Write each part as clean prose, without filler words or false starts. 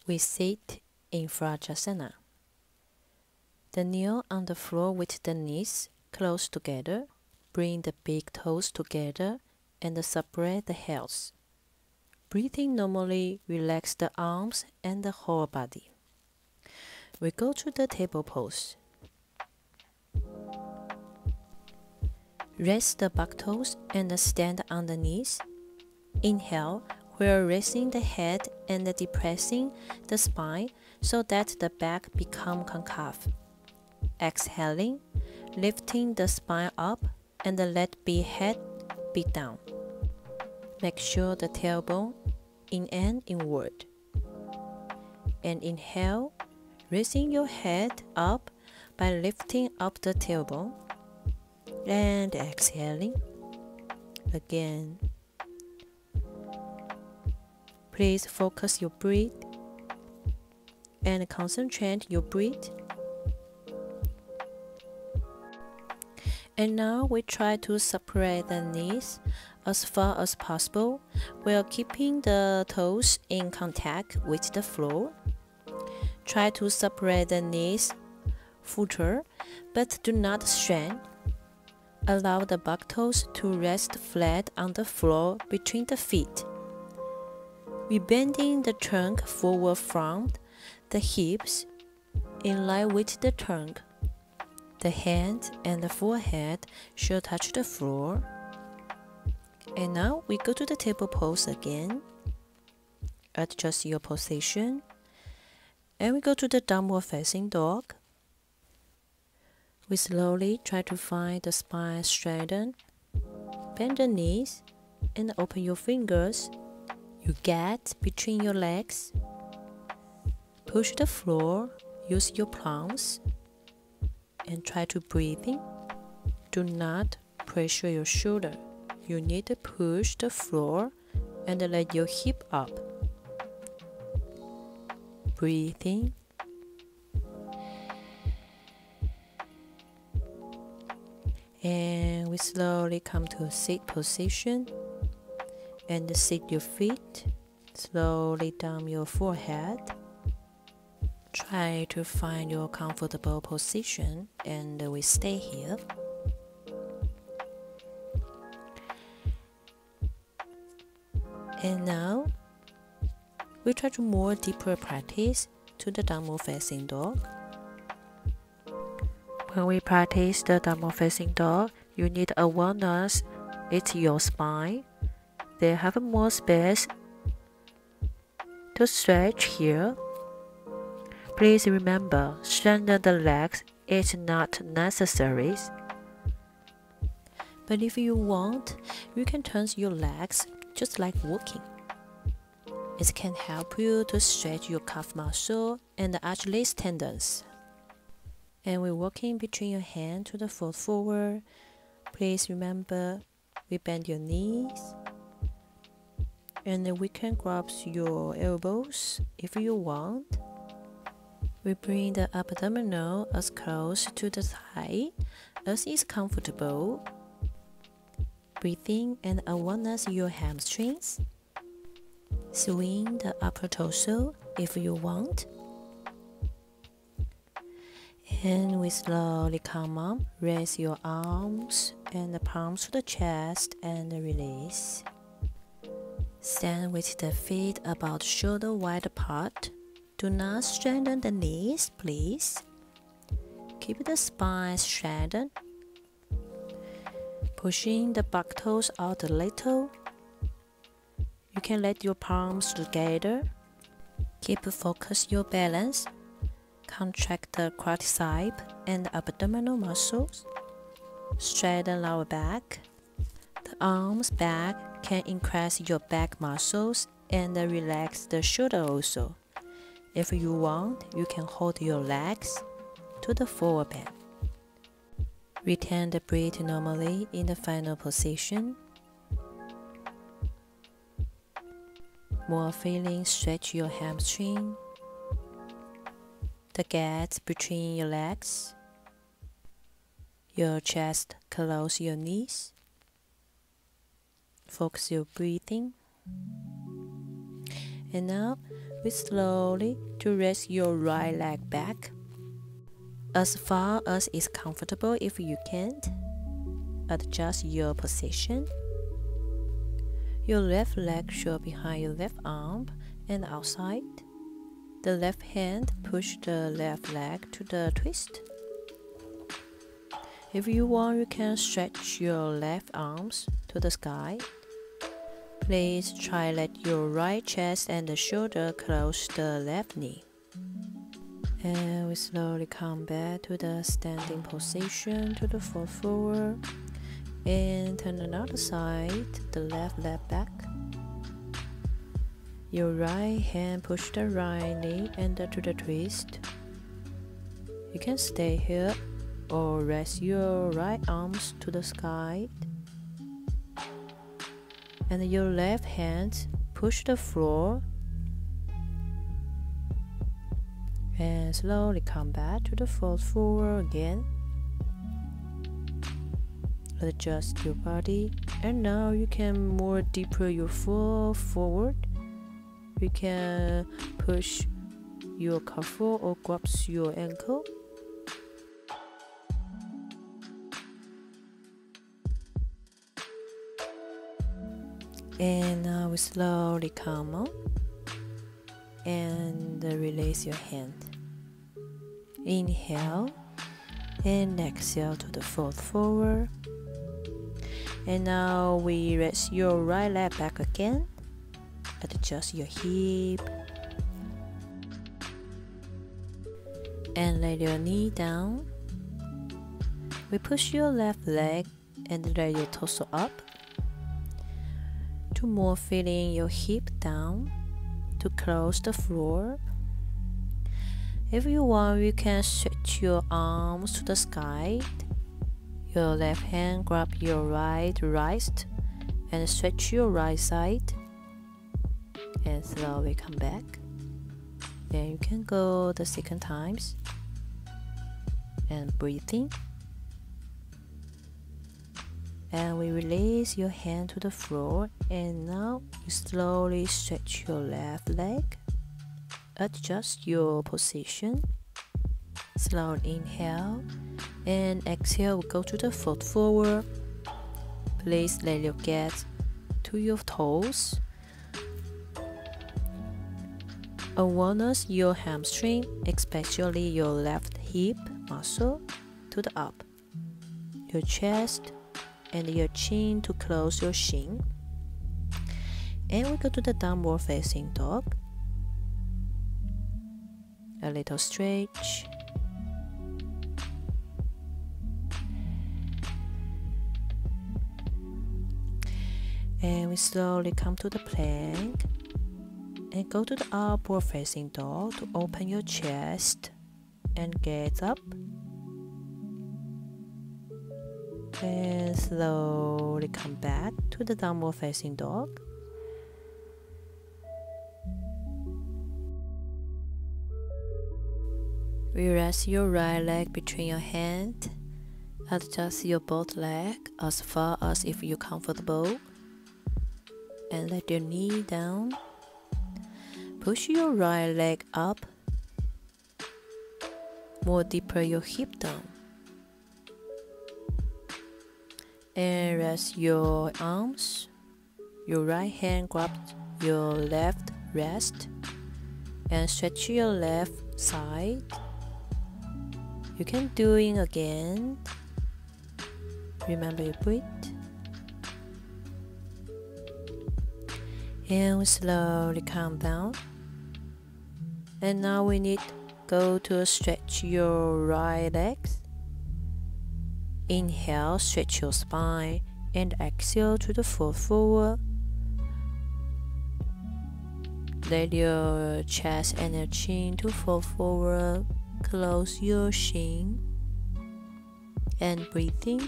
We sit in Vrajasana. The kneel on the floor with the knees close together. Bring the big toes together and separate the heels. Breathing normally, relax the arms and the whole body. We go to the table pose. Rest the back toes and stand on the knees. Inhale, while raising the head and depressing the spine so that the back becomes concave. Exhaling, lifting the spine up and let the head be down. Make sure the tailbone in and inward. And inhale, raising your head up by lifting up the tailbone. And exhaling again. Please focus your breath and concentrate your breath. And now we try to separate the knees as far as possible while keeping the toes in contact with the floor. Try to separate the knees further, but do not strain. Allow the back toes to rest flat on the floor between the feet. We bending the trunk forward from the hips in line with the trunk. The hand and the forehead should touch the floor. And now we go to the table pose again. Adjust your position. And we go to the downward facing dog. We slowly try to find the spine straighten. Bend the knees and open your fingers. You get between your legs. Push the floor. Use your palms. And try to breathe in. Do not pressure your shoulder. You need to push the floor and let your hip up. Breathe in. And we slowly come to a sit position and sit your feet slowly down your forehead. Try to find your comfortable position and we stay here. And now we try to more deeper practice to the downward facing dog. When we practice the downward facing dog, you need awareness. It's your spine. They have more space to stretch here. Please remember, strengthen the legs is not necessary. But if you want, you can turn your legs just like walking. It can help you to stretch your calf muscle and the Achilles tendons. And we're walking between your hands to the foot forward. Please remember, we bend your knees. And then we can grab your elbows if you want. We bring the abdominal as close to the thigh as is comfortable. Breathing and awareness your hamstrings. Swing the upper torso if you want. And we slowly come up, raise your arms and the palms to the chest and release. Stand with the feet about shoulder wide apart. Do not straighten the knees, please. Keep the spine straightened. Pushing the back toes out a little. You can let your palms together. Keep focus your balance. Contract the quadricep and abdominal muscles. Straighten lower back. The arms back can increase your back muscles and relax the shoulder also. If you want, you can hold your legs to the forward bend. Retain the breath normally in the final position. More feeling, stretch your hamstring. The gap between your legs. Your chest, close your knees. Focus your breathing. And now we slowly to raise your right leg back as far as is comfortable. If you can't, adjust your position. Your left leg should behind your left arm and outside. The left hand push the left leg to the twist. If you want, you can stretch your left arms to the sky. Please try let your right chest and the shoulder close the left knee. And we slowly come back to the standing position to the fold forward. And turn another side, the left leg back. Your right hand push the right knee and to the twist. You can stay here or raise your right arms to the sky. And your left hand push the floor. And slowly come back to the fold forward again. Adjust your body, and now you can more deeper your foot forward. You can push your calf or grabs your ankle. And now we slowly come on and release your hand. Inhale and exhale to the fold forward. And now we raise your right leg back again. Adjust your hip. And lay your knee down. We push your left leg and lay your torso up. To more feeling your hip down to close the floor. If you want, you can stretch your arms to the sky. Your left hand grab your right wrist and stretch your right side. And slowly come back. Then you can go the second times. And breathing. And we release your hand to the floor. And now you slowly stretch your left leg. Adjust your position. Slowly inhale and exhale. Go to the foot forward. Please let your gaze to your toes. Awareness your hamstring, especially your left hip muscle, to the up. Your chest and your chin to close your shin. And we go to the downward facing dog. A little stretch. And we slowly come to the plank and go to the upward facing dog to open your chest and gaze up. And slowly come back to the downward facing dog. Rest your right leg between your hands. Adjust your both leg as far as if you're comfortable. And let your knee down. Push your right leg up. More deeper your hip down. And rest your arms. Your right hand grabs your left wrist. And stretch your left side. You can do it again. Remember your breath. And we slowly calm down. And now we need go to stretch your right legs. Inhale, stretch your spine, and exhale to the fold forward. Let your chest and your chin to fold forward. Close your shin and breathing.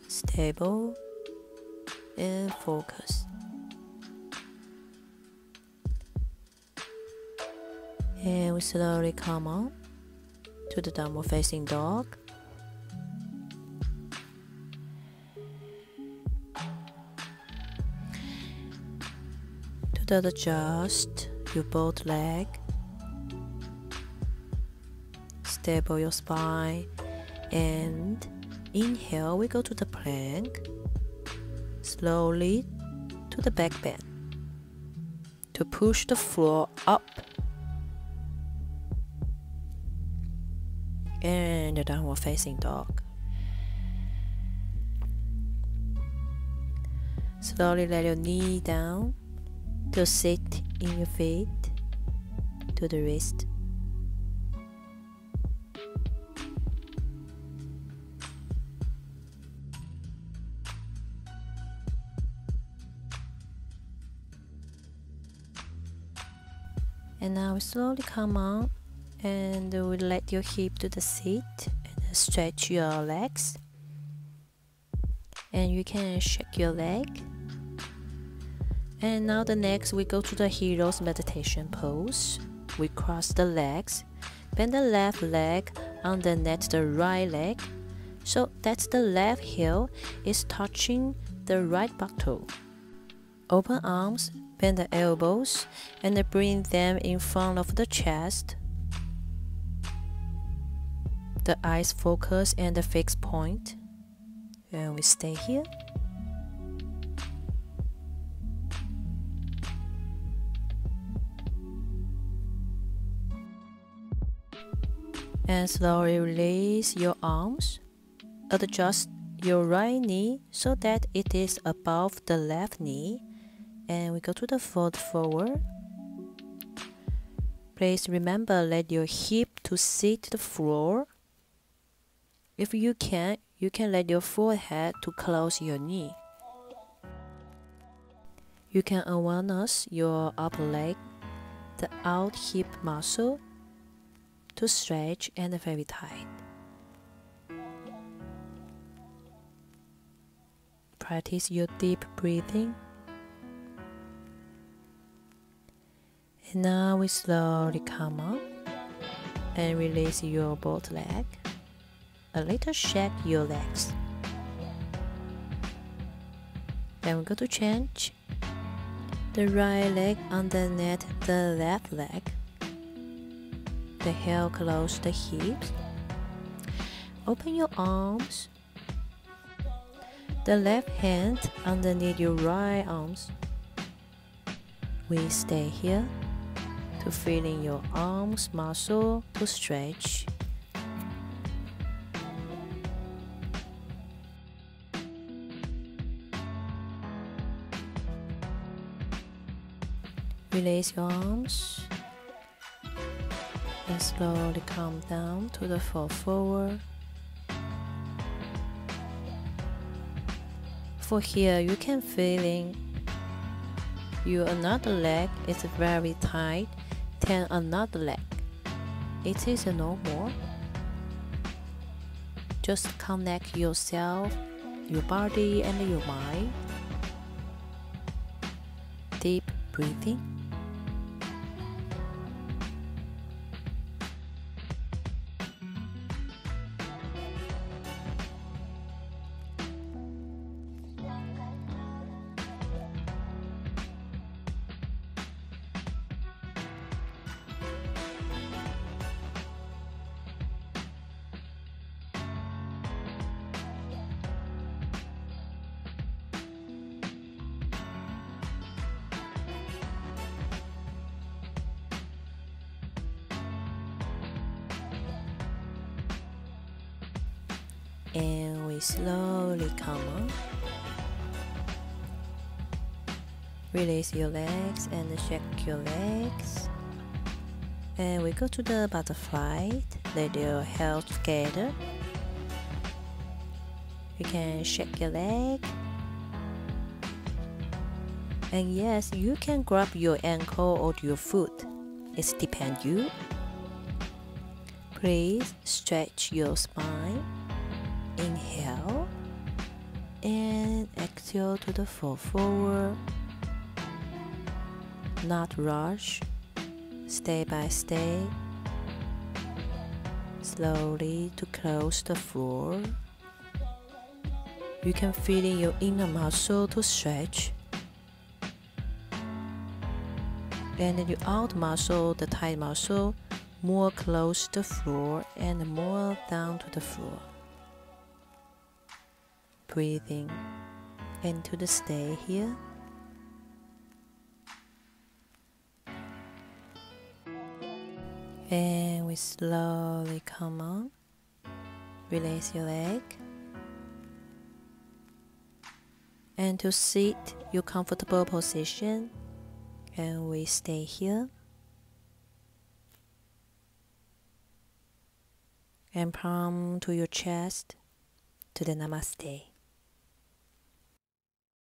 Stable and focus. And we slowly come on to the downward facing dog. Third, adjust your both leg. Stable your spine. And inhale, we go to the plank. Slowly to the back bend. To push the floor up. And the downward facing dog. Slowly let your knee down to sit in your feet to the wrist. And now slowly come on and we let your hip to the seat and stretch your legs. And you can shake your leg. And now the next we go to the hero's meditation pose. We cross the legs, bend the left leg underneath the right leg, so that the left heel is touching the right buttock. Open arms, bend the elbows, and bring them in front of the chest. The eyes focus and the fixed point. And we stay here. And slowly release your arms. Adjust your right knee so that it is above the left knee. And we go to the fold forward. Please remember, let your hip to sit the floor. If you can let your forehead to close your knee. You can awareness your upper leg, the out hip muscle, to stretch and very tight. Practice your deep breathing. And now we slowly come up and release your both leg. A little shake your legs. Then we go to change the right leg underneath the left leg. The heel close the hips. Open your arms. The left hand underneath your right arms. We stay here to feeling your arms muscle to stretch. Release your arms and slowly come down to the fold forward. For here, you can feeling your another leg is very tight than another leg. It is normal. Just connect yourself, your body and your mind. Deep breathing. And we slowly come up. Release your legs and shake your legs. And we go to the butterfly. Let your heels together. You can shake your leg. And yes, you can grab your ankle or your foot. It depends you. Please stretch your spine. Inhale and exhale to the fold forward. Not rush, step by step. Slowly to close the floor. You can feel in your inner muscle to stretch. And then you out muscle the tight muscle, more close to the floor and more down to the floor. Breathing into the stay here. And we slowly come on. Release your leg. And to sit your comfortable position. And we stay here. And palm to your chest to the namaste.